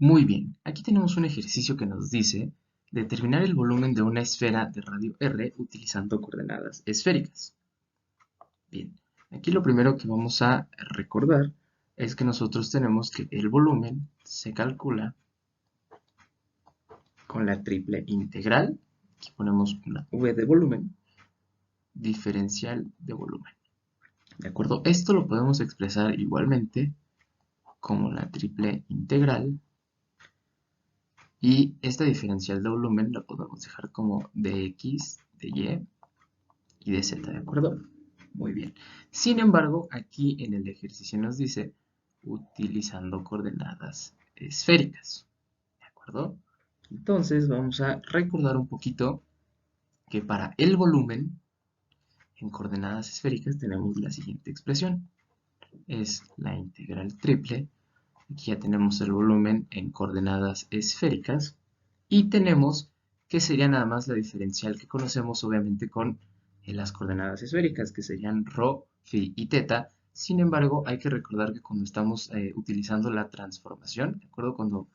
Muy bien, aquí tenemos un ejercicio que nos dice determinar el volumen de una esfera de radio R utilizando coordenadas esféricas. Bien, aquí lo primero que vamos a recordar es que nosotros tenemos que el volumen se calcula con la triple integral. Aquí ponemos una V de volumen, diferencial de volumen. ¿De acuerdo? Esto lo podemos expresar igualmente como la triple integral. Y esta diferencial de volumen la podemos dejar como de x, de y de z, ¿de acuerdo? Muy bien. Sin embargo, aquí en el ejercicio nos dice utilizando coordenadas esféricas, ¿de acuerdo? Entonces vamos a recordar un poquito que para el volumen en coordenadas esféricas tenemos la siguiente expresión. Es la integral triple. Aquí ya tenemos el volumen en coordenadas esféricas y tenemos que sería nada más la diferencial que conocemos obviamente con las coordenadas esféricas, que serían ρ, phi y teta. Sin embargo, hay que recordar que cuando estamos utilizando la transformación, ¿de acuerdo? Cuando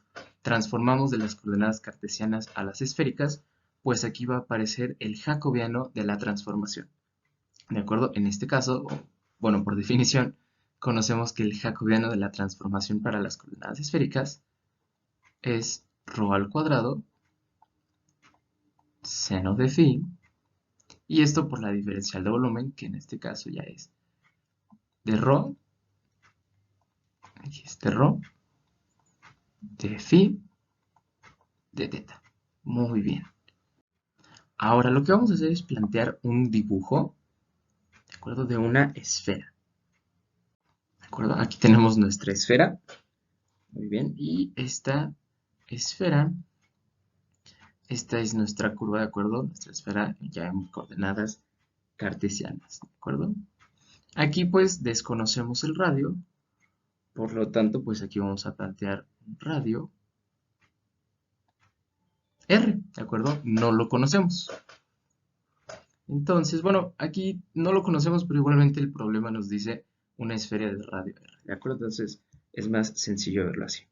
transformamos de las coordenadas cartesianas a las esféricas, pues aquí va a aparecer el jacobiano de la transformación. ¿De acuerdo? En este caso, bueno, por definición, conocemos que el jacobiano de la transformación para las coordenadas esféricas es ρ al cuadrado seno de phi, y esto por la diferencial de volumen, que en este caso ya es de ρ, aquí es de ρ, de phi, de teta. Muy bien. Ahora lo que vamos a hacer es plantear un dibujo, ¿de acuerdo? De una esfera, ¿de acuerdo? Aquí tenemos nuestra esfera, muy bien, y esta esfera, esta es nuestra curva, ¿de acuerdo? Nuestra esfera ya en coordenadas cartesianas, ¿de acuerdo? Aquí pues desconocemos el radio, por lo tanto pues aquí vamos a plantear un radio R, ¿de acuerdo? No lo conocemos. Entonces, bueno, aquí no lo conocemos, pero igualmente el problema nos dice una esfera de radio R, ¿de acuerdo? Entonces es más sencillo verlo así.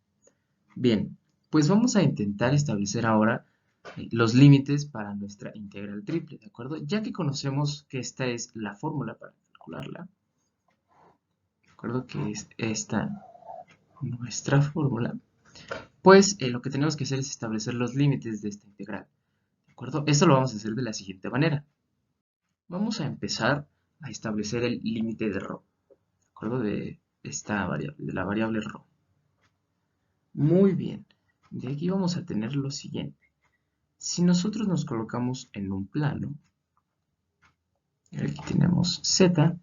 Bien, pues vamos a intentar establecer ahora los límites para nuestra integral triple, ¿de acuerdo? Ya que conocemos que esta es la fórmula para calcularla, ¿de acuerdo? Que es esta nuestra fórmula, pues lo que tenemos que hacer es establecer los límites de esta integral, ¿de acuerdo? Esto lo vamos a hacer de la siguiente manera. Vamos a empezar a establecer el límite de ρ, ¿de acuerdo? De esta variable, de la variable ρ. Muy bien, de aquí vamos a tener lo siguiente. Si nosotros nos colocamos en un plano, aquí tenemos z,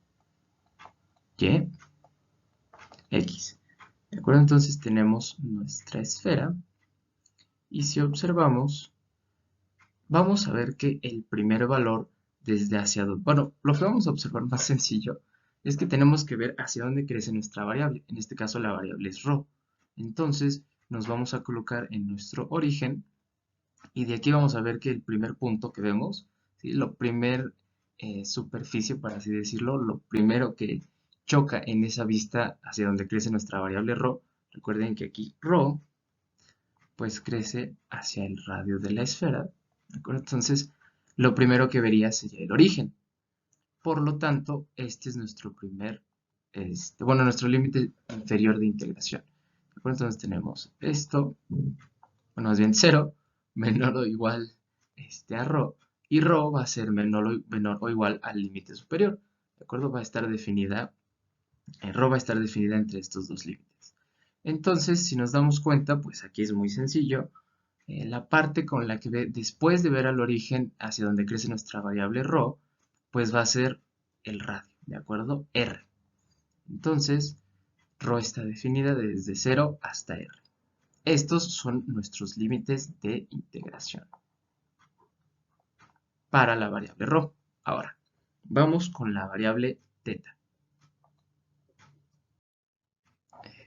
y, x. ¿De acuerdo? Entonces tenemos nuestra esfera y si observamos, vamos a ver que el primer valor desde hacia dónde, bueno, lo que vamos a observar más sencillo es que tenemos que ver hacia dónde crece nuestra variable. En este caso la variable es ρ. Entonces nos vamos a colocar en nuestro origen y de aquí vamos a ver que el primer punto que vemos, ¿sí? Lo primer superficie, por así decirlo, lo primero que choca en esa vista hacia donde crece nuestra variable ρ, recuerden que aquí ρ pues crece hacia el radio de la esfera, ¿de acuerdo? Entonces, lo primero que vería sería el origen. Por lo tanto, este es nuestro primer, bueno, nuestro límite inferior de integración. ¿De acuerdo? Entonces tenemos esto, bueno, más bien 0, menor o igual a ρ, y ρ va a ser menor o igual al límite superior. ¿De acuerdo? Va a estar definida, ρ va a estar definida entre estos dos límites. Entonces, si nos damos cuenta, pues aquí es muy sencillo. La parte con la que después de ver al origen hacia donde crece nuestra variable ρ, pues va a ser el radio, ¿de acuerdo? R. Entonces, ρ está definida desde 0 hasta R. Estos son nuestros límites de integración para la variable ρ. Ahora, vamos con la variable teta.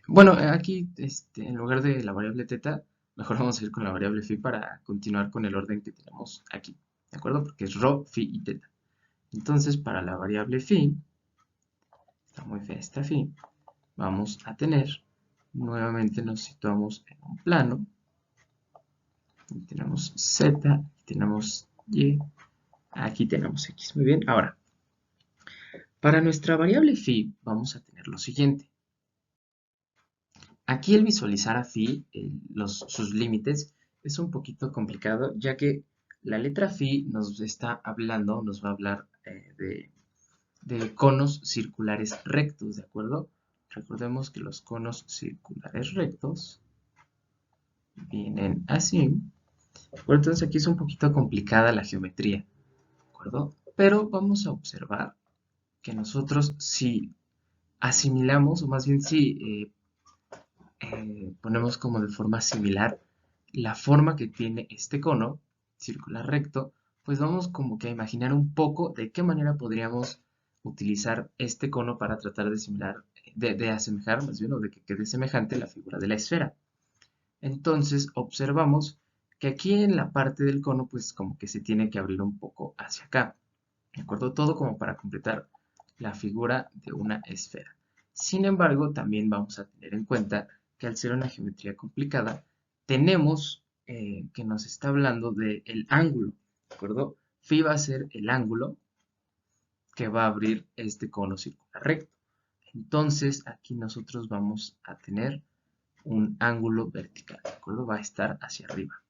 Bueno, aquí en lugar de la variable teta, mejor vamos a ir con la variable phi para continuar con el orden que tenemos aquí, ¿de acuerdo? Porque es ρ, phi y teta. Entonces, para la variable phi, está muy fea esta phi, vamos a tener Nuevamente nos situamos en un plano. Aquí tenemos Z, aquí tenemos Y, aquí tenemos X. Muy bien, ahora, para nuestra variable phi vamos a tener lo siguiente. Aquí el visualizar a phi, sus límites, es un poquito complicado, ya que la letra phi nos está hablando, nos va a hablar de conos circulares rectos, ¿de acuerdo? Recordemos que los conos circulares rectos vienen así. Bueno, entonces aquí es un poquito complicada la geometría, ¿de acuerdo? Pero vamos a observar que nosotros si asimilamos, o más bien si ponemos como de forma similar la forma que tiene este cono circular recto, pues vamos como que a imaginar un poco de qué manera podríamos utilizar este cono para tratar de de asemejar, más bien, o de que quede semejante la figura de la esfera. Entonces observamos que aquí en la parte del cono, pues como que se tiene que abrir un poco hacia acá, ¿de acuerdo? Todo como para completar la figura de una esfera. Sin embargo, también vamos a tener en cuenta que al ser una geometría complicada, tenemos que nos está hablando del ángulo, ¿de acuerdo? Phi va a ser el ángulo que va a abrir este cono circular recto. Entonces, aquí nosotros vamos a tener un ángulo vertical, ¿de acuerdo? Va a estar hacia arriba.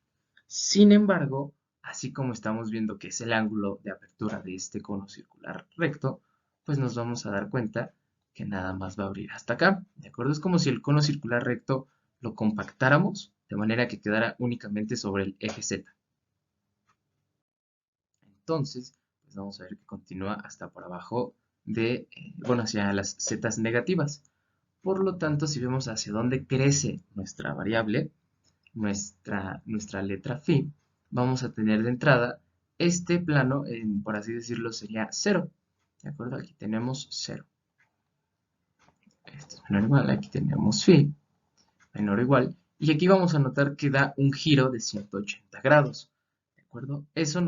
Sin embargo, así como estamos viendo que es el ángulo de apertura de este cono circular recto, pues nos vamos a dar cuenta que nada más va a abrir hasta acá, ¿de acuerdo? Es como si el cono circular recto lo compactáramos de manera que quedara únicamente sobre el eje Z. Entonces, pues vamos a ver que continúa hasta por abajo bueno, hacia las zetas negativas. Por lo tanto, si vemos hacia dónde crece nuestra variable, nuestra letra phi, vamos a tener de entrada este plano, por así decirlo, sería 0. ¿De acuerdo? Aquí tenemos 0. Esto es menor o igual, aquí tenemos phi, menor o igual. Y aquí vamos a notar que da un giro de 180 grados. ¿De acuerdo? Ese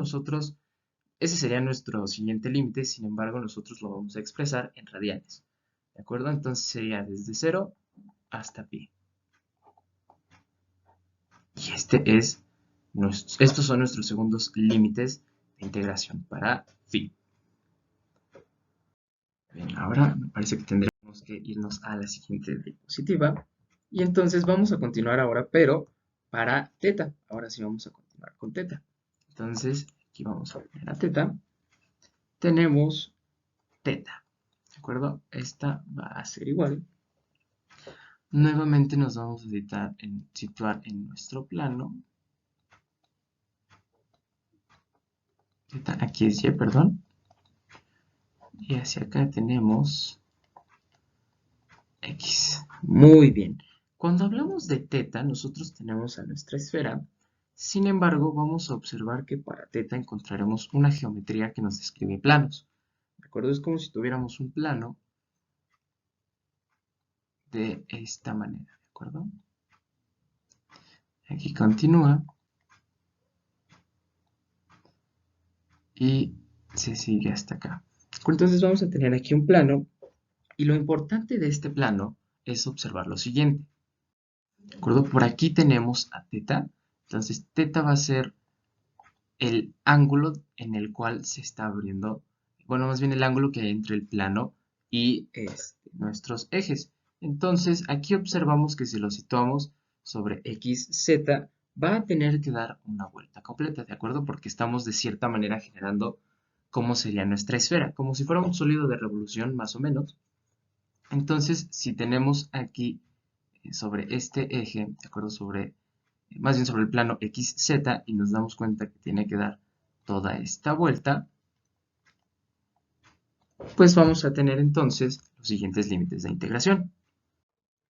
sería nuestro siguiente límite, sin embargo, nosotros lo vamos a expresar en radianes. ¿De acuerdo? Entonces sería desde 0 hasta pi. Y estos son nuestros segundos límites de integración para phi. Bien, ahora me parece que tendremos que irnos a la siguiente diapositiva. Y entonces vamos a continuar ahora, pero para teta. Ahora sí vamos a continuar con teta. Entonces, aquí vamos a poner a teta. Tenemos teta. ¿De acuerdo? Esta va a ser igual. Nuevamente nos vamos a situar en nuestro plano. Aquí es Y, perdón. Y hacia acá tenemos X. Muy bien. Cuando hablamos de teta, nosotros tenemos a nuestra esfera. Sin embargo, vamos a observar que para teta encontraremos una geometría que nos describe planos. ¿De acuerdo? Es como si tuviéramos un plano de esta manera. ¿De acuerdo? Aquí continúa. Y se sigue hasta acá. Entonces vamos a tener aquí un plano. Y lo importante de este plano es observar lo siguiente. ¿De acuerdo? Por aquí tenemos a teta. Entonces teta va a ser el ángulo en el cual se está abriendo, bueno, más bien el ángulo que hay entre el plano y nuestros ejes. Entonces, aquí observamos que si lo situamos sobre XZ, va a tener que dar una vuelta completa, ¿de acuerdo? Porque estamos de cierta manera generando cómo sería nuestra esfera, como si fuera un sólido de revolución, más o menos. Entonces, si tenemos aquí sobre este eje, ¿de acuerdo? Más bien sobre el plano XZ, y nos damos cuenta que tiene que dar toda esta vuelta, pues vamos a tener entonces los siguientes límites de integración.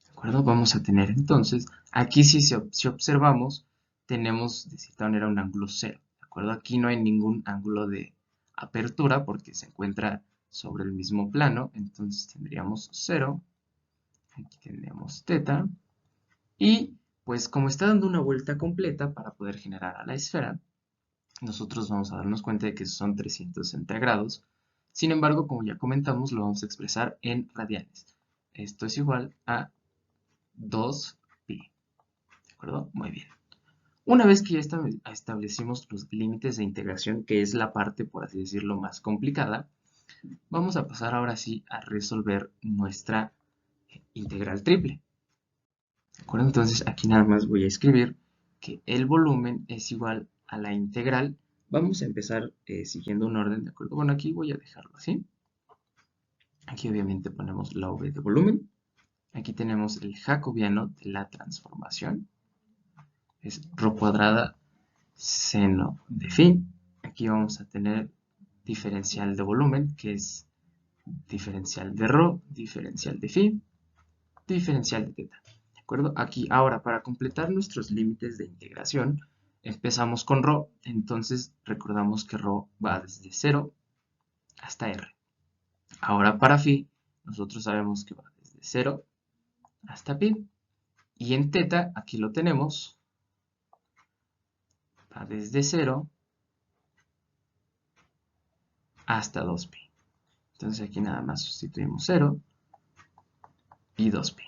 ¿De acuerdo? Vamos a tener entonces, aquí si observamos, tenemos de cierta manera un ángulo 0. ¿De acuerdo? Aquí no hay ningún ángulo de apertura porque se encuentra sobre el mismo plano, entonces tendríamos 0. Aquí tendríamos teta. Y pues como está dando una vuelta completa para poder generar a la esfera, nosotros vamos a darnos cuenta de que son 360 grados. Sin embargo, como ya comentamos, lo vamos a expresar en radianes. Esto es igual a 2pi. ¿De acuerdo? Muy bien. Una vez que ya establecimos los límites de integración, que es la parte, por así decirlo, más complicada, vamos a pasar ahora sí a resolver nuestra integral triple. ¿De acuerdo? Entonces aquí nada más voy a escribir que el volumen es igual a la integral. Vamos a empezar siguiendo un orden, ¿de acuerdo? Bueno, aquí voy a dejarlo así. Aquí obviamente ponemos la v de volumen. Aquí tenemos el jacobiano de la transformación. Es ρ cuadrada seno de phi. Aquí vamos a tener diferencial de volumen, que es diferencial de ρ, diferencial de phi, diferencial de teta. ¿De acuerdo? Aquí ahora para completar nuestros límites de integración empezamos con ρ, entonces recordamos que ρ va desde 0 hasta r. Ahora para phi nosotros sabemos que va desde 0 hasta pi, y en teta aquí lo tenemos, va desde 0 hasta 2pi. Entonces aquí nada más sustituimos 0 y 2pi.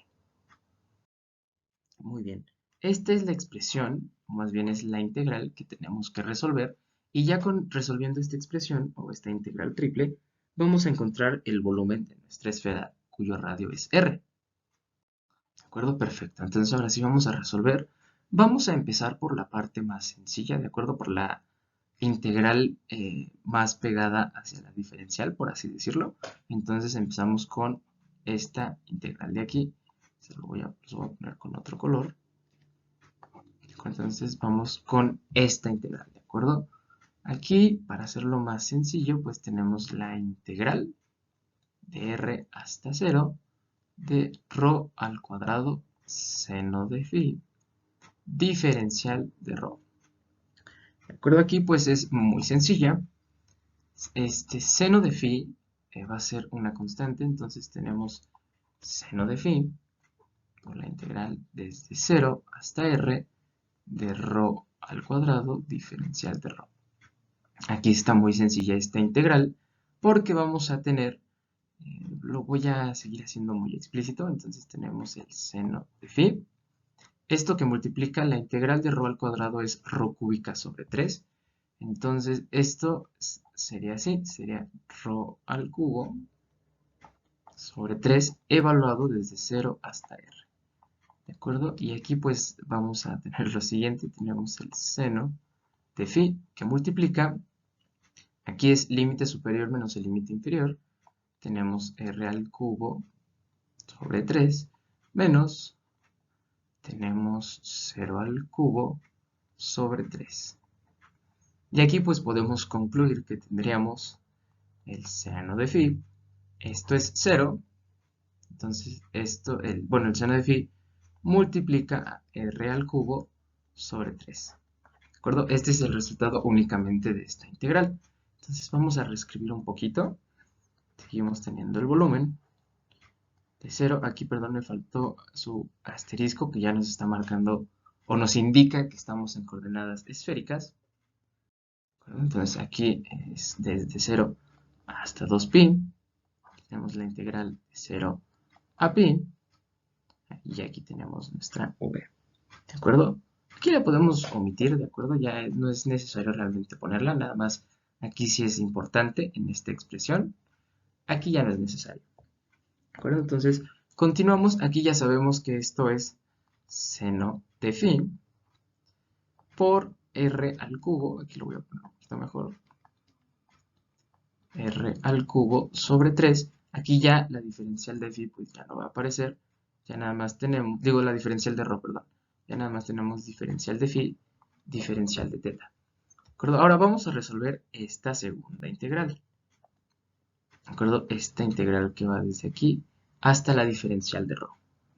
Muy bien. Esta es la expresión, o más bien es la integral que tenemos que resolver. Y ya resolviendo esta expresión, o esta integral triple, vamos a encontrar el volumen de nuestra esfera, cuyo radio es r. ¿De acuerdo? Perfecto. Entonces ahora sí vamos a resolver. Vamos a empezar por la parte más sencilla, ¿de acuerdo? Por la integral más pegada hacia la diferencial, por así decirlo. Entonces empezamos con esta integral de aquí. Los voy a poner con otro color. Entonces vamos con esta integral, ¿de acuerdo? Aquí, para hacerlo más sencillo, pues tenemos la integral de r hasta 0 de ρ al cuadrado seno de phi diferencial de ρ. ¿De acuerdo? Aquí pues es muy sencilla. Este seno de phi va a ser una constante, entonces tenemos seno de phi por la integral desde 0 hasta r de ρ al cuadrado diferencial de ρ. Aquí está muy sencilla esta integral porque vamos a tener, lo voy a seguir haciendo muy explícito, entonces tenemos el seno de phi. Esto que multiplica la integral de ρ al cuadrado es ρ cúbica sobre 3. Entonces esto sería así, sería ρ al cubo sobre 3 evaluado desde 0 hasta r. ¿De acuerdo? Y aquí pues vamos a tener lo siguiente, tenemos el seno de phi que multiplica, aquí es límite superior menos el límite inferior, tenemos r al cubo sobre 3 menos, tenemos 0 al cubo sobre 3. Y aquí pues podemos concluir que tendríamos el seno de phi, esto es 0, entonces esto, el seno de phi multiplica a r al cubo sobre 3. ¿De acuerdo? Este es el resultado únicamente de esta integral. Entonces vamos a reescribir un poquito. Seguimos teniendo el volumen de 0. Aquí, perdón, me faltó su asterisco que ya nos está marcando o nos indica que estamos en coordenadas esféricas. Entonces aquí es desde 0 hasta 2pi. Tenemos la integral de 0 a pi. Y aquí tenemos nuestra v. ¿De acuerdo? Aquí la podemos omitir, ¿de acuerdo? Ya no es necesario realmente ponerla, nada más aquí sí es importante en esta expresión. Aquí ya no es necesario. ¿De acuerdo? Entonces, continuamos. Aquí ya sabemos que esto es seno de phi por r al cubo. Aquí lo voy a poner un poquito mejor. R al cubo sobre 3. Aquí ya la diferencial de phi pues ya no va a aparecer. Ya nada más tenemos, digo la diferencial de ρ, perdón. Ya nada más tenemos diferencial de phi, diferencial de teta. ¿De acuerdo? Ahora vamos a resolver esta segunda integral. ¿De acuerdo? Esta integral que va desde aquí hasta la diferencial de ρ.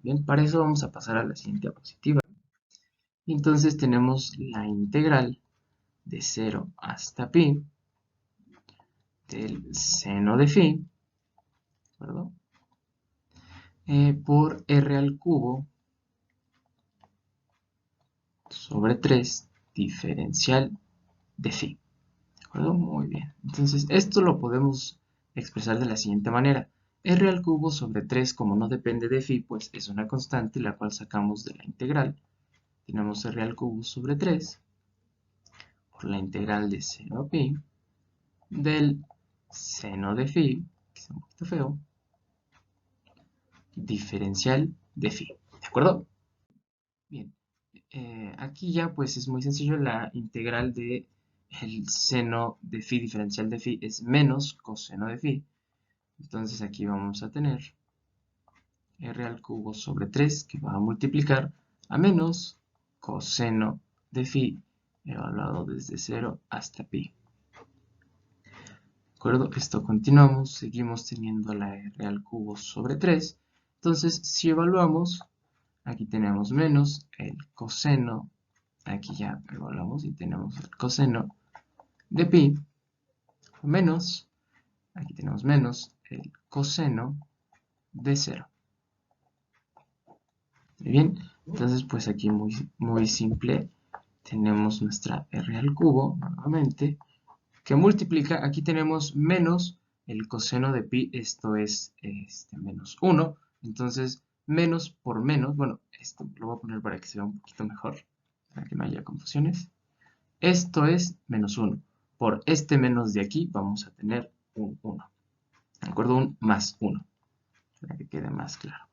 Bien, para eso vamos a pasar a la siguiente diapositiva. Entonces tenemos la integral de 0 hasta pi del seno de phi, ¿de acuerdo? Por r al cubo sobre 3 diferencial de phi. ¿De acuerdo? Muy bien. Entonces, esto lo podemos expresar de la siguiente manera. R al cubo sobre 3, como no depende de phi, pues es una constante la cual sacamos de la integral. Tenemos R al cubo sobre 3 por la integral de 0 a pi del seno de phi, que es un poquito feo, diferencial de phi. ¿De acuerdo? Bien, aquí ya pues es muy sencillo, la integral de el seno de phi diferencial de phi es menos coseno de phi. Entonces aquí vamos a tener r al cubo sobre 3 que va a multiplicar a menos coseno de phi evaluado desde 0 hasta pi. ¿De acuerdo? Esto continuamos, seguimos teniendo la r al cubo sobre 3. Entonces si evaluamos, aquí tenemos menos el coseno, aquí ya evaluamos y tenemos el coseno de pi, menos, aquí tenemos menos el coseno de 0. Muy bien, entonces pues aquí muy simple, tenemos nuestra r al cubo nuevamente, que multiplica, aquí tenemos menos el coseno de pi, esto es menos 1, entonces menos por menos, bueno, esto lo voy a poner para que se vea un poquito mejor, para que no haya confusiones. Esto es menos 1. Por este menos de aquí vamos a tener un 1. ¿De acuerdo? Un más 1. Para que quede más claro.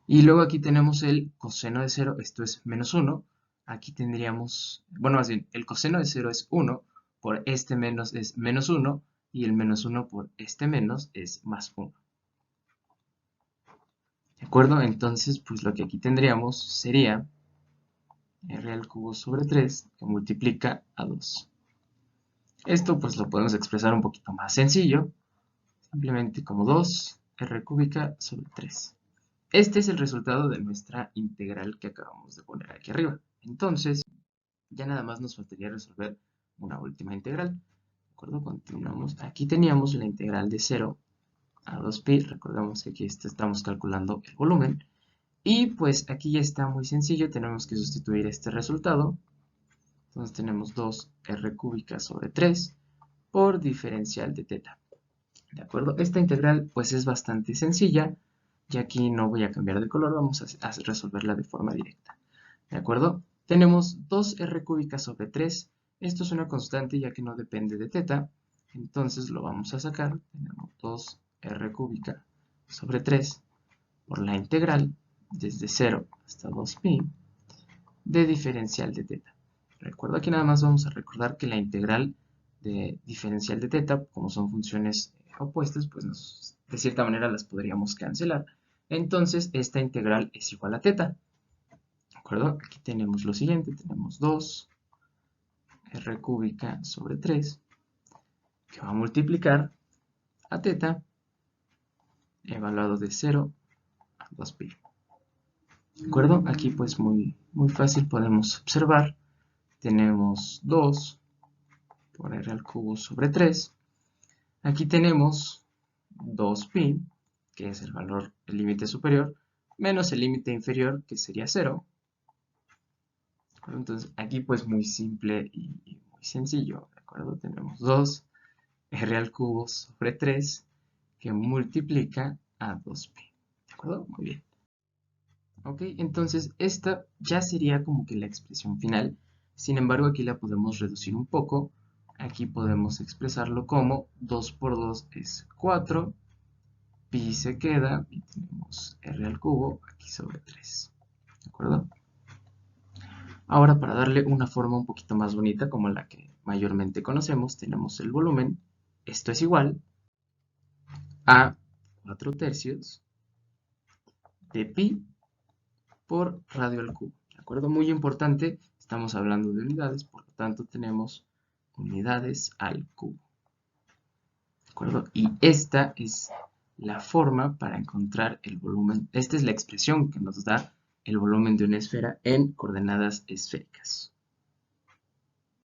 Y luego aquí tenemos el coseno de 0. Esto es menos 1. Aquí tendríamos, bueno, más bien, el coseno de 0 es 1. Por este menos es menos 1. Y el menos 1 por este menos es más 1. ¿De acuerdo? Entonces, pues lo que aquí tendríamos sería r al cubo sobre 3 que multiplica a 2. Esto pues lo podemos expresar un poquito más sencillo, simplemente como 2 r cúbica sobre 3. Este es el resultado de nuestra integral que acabamos de poner aquí arriba. Entonces, ya nada más nos faltaría resolver una última integral. ¿De acuerdo? Continuamos. Aquí teníamos la integral de 0 a 2pi. Recordemos que aquí estamos calculando el volumen. Y pues aquí ya está muy sencillo. Tenemos que sustituir este resultado. Entonces tenemos 2r cúbica sobre 3 por diferencial de teta. ¿De acuerdo? Esta integral pues es bastante sencilla, y aquí no voy a cambiar de color, vamos a resolverla de forma directa. ¿De acuerdo? Tenemos 2r cúbica sobre 3, esto es una constante ya que no depende de teta, entonces lo vamos a sacar, tenemos 2r cúbica sobre 3 por la integral desde 0 hasta 2pi de diferencial de teta. Recuerdo aquí nada más vamos a recordar que la integral de diferencial de teta, como son funciones opuestas, pues de cierta manera las podríamos cancelar. Entonces esta integral es igual a teta. ¿De acuerdo? Aquí tenemos lo siguiente, tenemos 2 r cúbica sobre 3 que va a multiplicar a teta evaluado de 0 a 2pi. ¿De acuerdo? Aquí pues muy fácil podemos observar, tenemos 2 por r al cubo sobre 3. Aquí tenemos 2pi, que es el valor, el límite superior, menos el límite inferior, que sería 0. Entonces, aquí pues muy simple y muy sencillo, ¿de acuerdo? Tenemos 2 r al cubo sobre 3, que multiplica a 2pi. ¿De acuerdo? Muy bien. Ok, entonces esta ya sería como que la expresión final. Sin embargo, aquí la podemos reducir un poco. Aquí podemos expresarlo como 2 por 2 es 4, pi se queda y tenemos r al cubo aquí sobre 3. ¿De acuerdo? Ahora, para darle una forma un poquito más bonita, como la que mayormente conocemos, tenemos el volumen. Esto es igual a 4 tercios de pi por radio al cubo. ¿De acuerdo? Muy importante, estamos hablando de unidades, por lo tanto tenemos unidades al cubo. ¿De acuerdo? Y esta es la forma para encontrar el volumen. Esta es la expresión que nos da el volumen de una esfera en coordenadas esféricas.